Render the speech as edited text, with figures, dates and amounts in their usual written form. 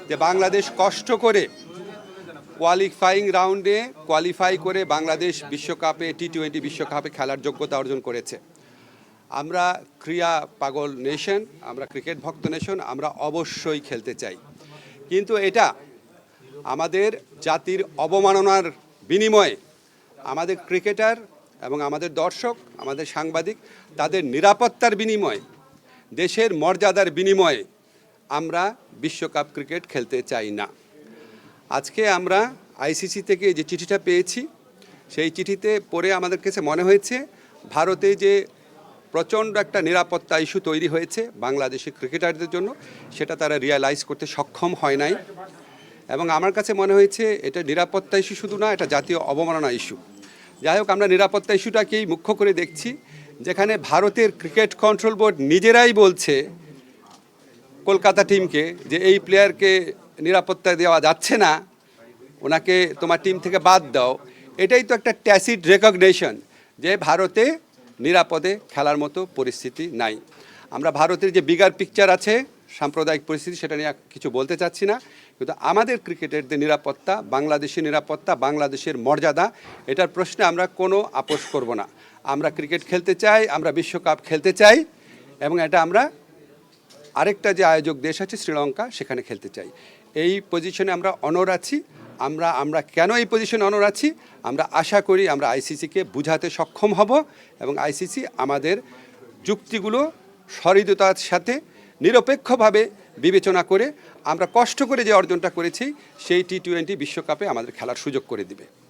যে বাংলাদেশ কষ্ট করে কোয়ালিফাইং রাউন্ডে কোয়ালিফাই করে বাংলাদেশ বিশ্বকাপে টি-20 বিশ্বকাপে খেলার যোগ্যতা অর্জন করেছে। আমরা ক্রীড়া পাগল নেশন, আমরা ক্রিকেট ভক্ত নেশন, আমরা অবশ্যই খেলতে চাই, কিন্তু এটা আমাদের জাতির অবমাননার বিনিময়ে আমাদের ক্রিকেটার এবং আমাদের দর্শক, আমাদের সাংবাদিক, তাদের নিরাপত্তার বিনিময়ে, দেশের মর্যাদার বিনিময়ে আমরা বিশ্বকাপ ক্রিকেট খেলতে চাই না। আজকে আমরা আইসিসি থেকে যে চিঠিটা পেয়েছি, সেই চিঠিতে পড়ে আমাদের কাছে মনে হয়েছে ভারতে যে প্রচণ্ড একটা নিরাপত্তা ইস্যু তৈরি হয়েছে বাংলাদেশের ক্রিকেটারদের জন্য, সেটা তারা রিয়ালাইজ করতে সক্ষম হয় নাই। এবং আমার কাছে মনে হয়েছে এটা নিরাপত্তা ইস্যু শুধু না, এটা জাতীয় অবমাননা ইস্যু। যাই হোক, আমরা নিরাপত্তা ইস্যুটাকেই মুখ্য করে দেখছি, যেখানে ভারতের ক্রিকেট কন্ট্রোল বোর্ড নিজেরাই বলছে কলকাতা টিমকে যে এই প্লেয়ারকে নিরাপত্তা দেওয়া যাচ্ছে না, ওনাকে তোমার টিম থেকে বাদ দাও। এটাই তো একটা ট্যাসিড রেকগনিশন যে ভারতে নিরাপদে খেলার মতো পরিস্থিতি নাই। আমরা ভারতের যে বিগার পিকচার আছে, সাম্প্রদায়িক পরিস্থিতি, সেটা নিয়ে কিছু বলতে চাচ্ছি না, কিন্তু আমাদের ক্রিকেটারদের নিরাপত্তা, বাংলাদেশের নিরাপত্তা, বাংলাদেশের মর্যাদা, এটার প্রশ্নে আমরা কোনো আপোষ করব না। আমরা ক্রিকেট খেলতে চাই, আমরা বিশ্বকাপ খেলতে চাই, এবং এটা আমরা আরেকটা যে আয়োজক দেশ আছে শ্রীলঙ্কা, সেখানে খেলতে চাই। এই পজিশনে আমরা অনর আছি। আমরা কেন এই পজিশনে অনর আছি? আমরা আশা করি আমরা আইসিসিকে বুঝাতে সক্ষম হব, এবং আইসিসি আমাদের যুক্তিগুলো সহৃদয়তার সাথে নিরপেক্ষভাবে বিবেচনা করে আমরা কষ্ট করে যে অর্জনটা করেছি সেই টি-20 বিশ্বকাপে আমাদের খেলার সুযোগ করে দিবে।